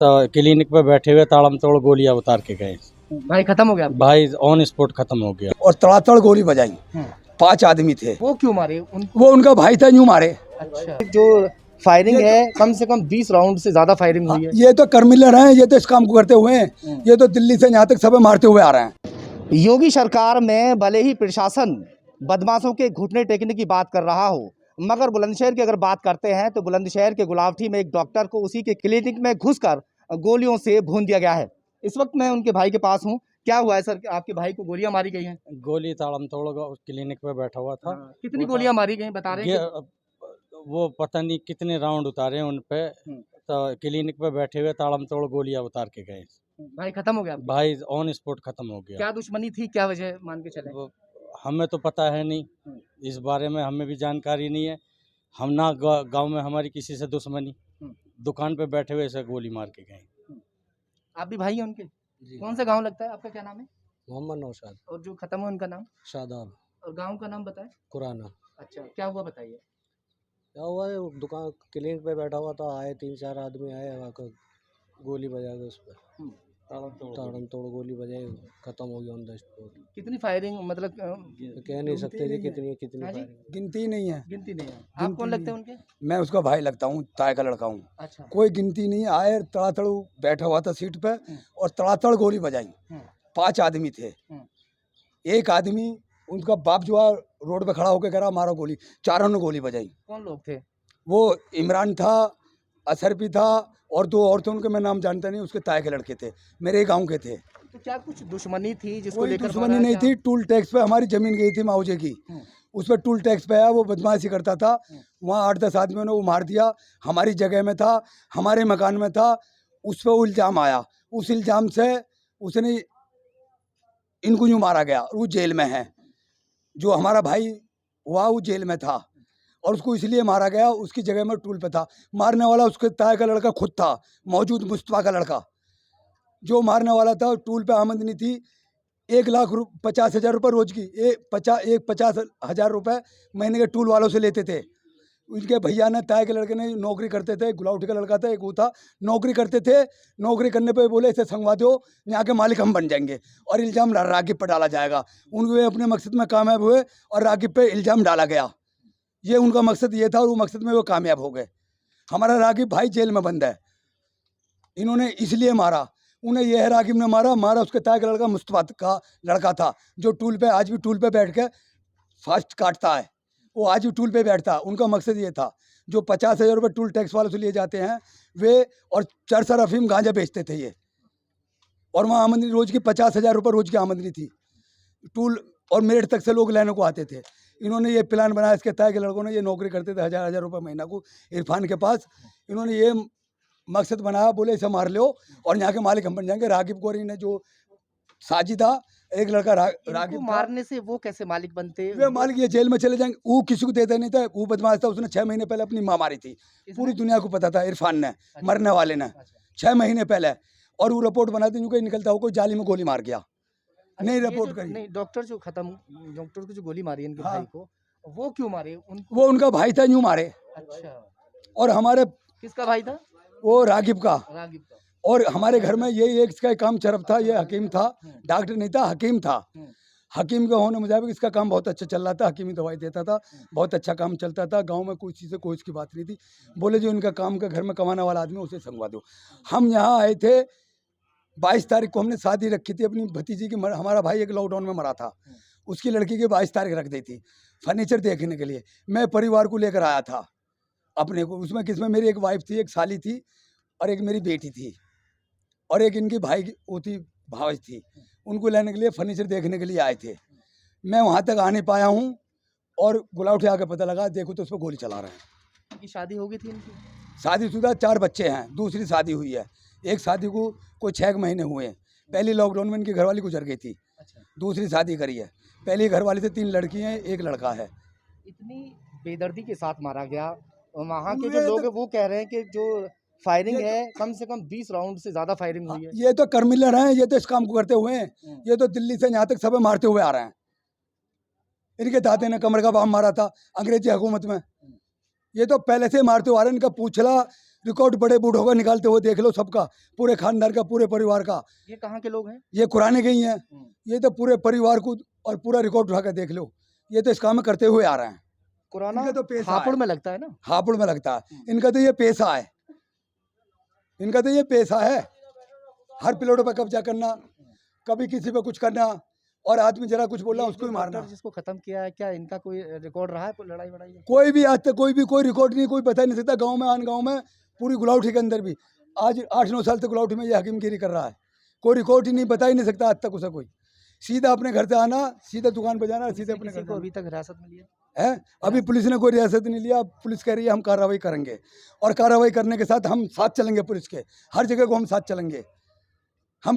तो क्लिनिक पे बैठे हुए ताड़म तोड़ गोलियां उतार के गए। भाई खत्म हो गया। भाई ऑन स्पॉट खत्म हो गया। और तड़ातड़ गोली बजाई। 5 आदमी थे। वो क्यों मारे वो उनका भाई था, यूं मारे। अच्छा, जो फायरिंग है कम से कम 20 राउंड से ज्यादा फायरिंग हुई है। ये तो कर्मिलर हैं, ये तो इस काम को करते हुए हैं। ये तो दिल्ली से यहाँ तक सब मारते हुए आ रहे हैं। योगी सरकार में भले ही प्रशासन बदमाशों के घुटने टेकने की बात कर रहा हो, मगर बुलंदशहर की अगर बात करते हैं तो बुलंदशहर के गुलावटी में एक डॉक्टर को उसी के क्लिनिक में घुसकर गोलियों से भून दिया गया है। इस वक्त मैं उनके भाई के पास हूँ। क्या हुआ है सर, आपके भाई को गोलियां मारी गई हैं? गोली ताड़म तोड़ क्लिनिक पे बैठा हुआ था। कितनी गोलियां मारी गई बता रहे हैं? वो पता नहीं कितने राउंड उतारे उन पे। तो क्लिनिक पे बैठे हुए ताड़म तोड़ गोलियां उतार के गए। भाई खत्म हो गया। भाई ऑन स्पॉट खत्म हो गया। क्या दुश्मनी थी, क्या वजह मान के चले? वो हमें तो पता है नहीं, इस बारे में हमें भी जानकारी नहीं है। हम ना गांव में हमारी किसी से दुश्मनी, दुकान पे बैठे हुए ऐसे गोली मार के गए। आप भी भाई हैं उनके? कौन सा गांव लगता है आपका, क्या नाम है? मोहम्मद नौशाद। और जो खत्म हुआ उनका नाम? शादाब। और गांव का नाम बताएं। कुराना। अच्छा, क्या हुआ बताइए। क्या हुआ है, दुकान क्लिनिक पे बैठा हुआ था, आए 3-4 आदमी आए, आकर गोली बजा के उस पर ताड़म तोड़ गोली बजाई, खत्म हो गया ऑन द स्पॉट। कितनी फायरिंग मतलब कह नहीं सकते जी कितनी कितनी हाँ जी? फायरिंग। गिनती नहीं है। गिनती नहीं है। आप कौन लगते हैं उनके? मैं उसका भाई लगता हूँ, ताए का लड़का हूँ। अच्छा। कोई गिनती नहीं है। आए तड़ातड़ बैठा हुआ था सीट पे और तड़ातड़ गोली बजाई। 5 आदमी थे। एक आदमी उनका बाप जो है रोड पे खड़ा होकर कह रहा मारो गोली। चारों ने गोली बजाई। कौन लोग थे? वो इमरान था, असरफी था और 2 और थे, उनके मैं नाम जानता नहीं। उसके ताए के लड़के थे, मेरे गांव के थे। तो क्या कुछ दुश्मनी थी जिसको कोई लेकर दुश्मनी नहीं थी। टूल टैक्स पे हमारी जमीन गई थी माऊजे की, उस पर टूल टैक्स पे आया, वो बदमाशी करता था। वहाँ 8-10 आदमियों ने वो मार दिया। हमारी जगह में था, हमारे मकान में था। उस पर इल्ज़ाम आया, उस इल्ज़ाम से उसने इनको यूँ मारा गया। वो जेल में है। जो हमारा भाई हुआ वो जेल में था और उसको इसलिए मारा गया, उसकी जगह में टूल पे था। मारने वाला उसके ताए का लड़का खुद था, मौजूद मुस्तफा का लड़का। जो मारने वाला था टूल पे आमदनी थी 1,50,000 रुपये रोज की। 50,000 रुपये महीने के टूल वालों से लेते थे। उनके भैया ने, ताए के लड़के ने नौकरी करते थे। गुलाउठी का लड़का था, एक वो था, नौकरी करते थे। नौकरी करने पे बोले इसे संगवा दो, यहाँ के मालिक हम बन जाएंगे और इल्ज़ाम रागिब पर डाला जाएगा। उनके अपने मकसद में कामयाब हुए और रागिब पे इल्ज़ाम डाला गया। ये उनका मकसद ये था और वो मकसद में वो कामयाब हो गए। हमारा रागिब भाई जेल में बंद है। इन्होंने इसलिए मारा। उन्हें यह है रागिब ने मारा उसके ताए का लड़का मुस्तफा का लड़का था, जो टूल पे आज भी टूल पे बैठ के फास्ट काटता है। वो आज भी टूल पे बैठता। उनका मकसद ये था, जो 50,000 रुपये टूल टैक्स वालों से लिए जाते हैं वे, और चरसर अफीम गांजा बेचते थे ये। और वहाँ आमदनी रोज की 50,000 रुपये रोज की आमदनी थी टूल, और मेरठ तक से लोग लेने को आते थे। इन्होंने ये प्लान बनाया, इसके ताए के लड़कों ने, ये नौकरी करते थे 1,000 रुपये महीना को इरफान के पास। इन्होंने ये मकसद बनाया, बोले इसे मार लो और यहाँ के मालिक हम बन जाएंगे। रागिब गोरी ने जो साजी था, एक लड़का रागिब मारने से वो कैसे मालिक बनते? वे मालिक ये जेल में चले जाएंगे। वो किसी को देता नहीं था, वो बदमाश था। उसने 6 महीने पहले अपनी माँ मारी थी। पूरी दुनिया को पता था, इरफान ने, मरने वाले ने, 6 महीने पहले। और वो रिपोर्ट बनाती नहीं, कोई निकलता हो कोई जाली में गोली मार गया। नहीं रिपोर्ट करी। नहीं, डॉक्टर को जो गोली मारी इनके भाई को, वो क्यों मारे? वो उनका भाई था, यूं मारे। अच्छा। और हमारे किसका भाई था? वो रागिब का। रागिब का। और हमारे घर में ये एक इसका काम चरफ था। ये हकीम था, डॉक्टर नहीं था, हकीम था। हकीम के होने मुताबिक इसका काम बहुत अच्छा चल रहा था। हकीमी दवाई देता था, बहुत अच्छा काम चलता था। गांव में कोई चीज़ से कोई इसकी बात नहीं थी। बोले जो इनका काम का घर में कमाने वाला आदमी उसे संगवा दो। हम यहाँ आए थे 22 तारीख को, हमने शादी रखी थी अपनी भतीजी की। हमारा भाई एक लॉकडाउन में मरा था, उसकी लड़की की 22 तारीख रख दी थी फर्नीचर देखने के लिए। मैं परिवार को लेकर आया था अपने को। उसमें किसमें मेरी एक वाइफ थी, एक साली थी और एक मेरी बेटी थी और एक इनकी भाई की वो थी, भावज थी। उनको लेने के लिए फर्नीचर देखने के लिए आए थे। मैं वहाँ तक आ नहीं पाया हूँ और गुलाउठी आके पता लगा, देखो तो उस पर गोली चला रहे हैं। इनकी शादी हो गई थी इनकी? शादीशुदा 4 बच्चे हैं, दूसरी शादी हुई है। एक शादी को कोई 6 महीने हुए हैं। पहली लॉकडाउन में इनकी घरवाली गुजर गई थी। अच्छा। दूसरी शादी करी है। पहली घरवाली से 3 लड़की हैं, एक लड़का है। इतनी बेदर्दी के साथ मारा गया। और वहाँ के जो लोग हैं वो कह रहे हैं कि जो फायरिंग है कम से कम 20 राउंड से ज्यादा फायरिंग हुई है। ये तो कर्मिलर हैं, ये तो इस काम को करते हुए हैं। ये तो दिल्ली से यहाँ तक सब मारते हुए आ रहे हैं। इनके दादे ने कमर का बाम मारा था अंग्रेजी हुकूमत में। ये तो पहले से मारते हुए आ रहे हैं। इनका पूछला रिकॉर्ड बड़े बूढ़ों का निकालते हुए देख लो, सबका, पूरे खानदान का, पूरे परिवार का। ये कहाँ के लोग हैं? ये कुराने के ही हैं। ये तो पूरे परिवार को और पूरा रिकॉर्ड उठा कर देख लो, ये तो इस काम में करते हुए आ रहे हैं। कुराना इनका तो पैसा हापुड़ है। में लगता है ना? हापुड़ में लगता है। इनका तो ये पैसा है, इनका तो ये पैसा है, हर प्लॉट पर कब्जा करना, कभी किसी पे कुछ करना, और आदमी जरा कुछ बोला उसको ही मारना। जिसको खत्म किया है, क्या इनका कोई रिकॉर्ड रहा है, कोई लड़ाई वड़ाई? कोई भी आज तक कोई रिकॉर्ड नहीं, कोई बता नहीं सकता। गांव में, आन गांव में, पूरी गुलावठी के अंदर भी आज 8-9 साल तक गुलावठी में ये हकीमगिरी कर रहा है। कोई रिकॉर्ड ही नहीं, बता ही नहीं सकता आज तक उसे कोई। सीधा अपने घर से आना, सीधा दुकान पे जाना, सीधे अपने घर को अभी तक हिरासत में लिया है। अभी पुलिस ने कोई रियासत नहीं लिया। पुलिस कह रही है हम कार्रवाई करेंगे, और कार्रवाई करने के साथ हम साथ चलेंगे पुलिस के, हर जगह को हम साथ चलेंगे।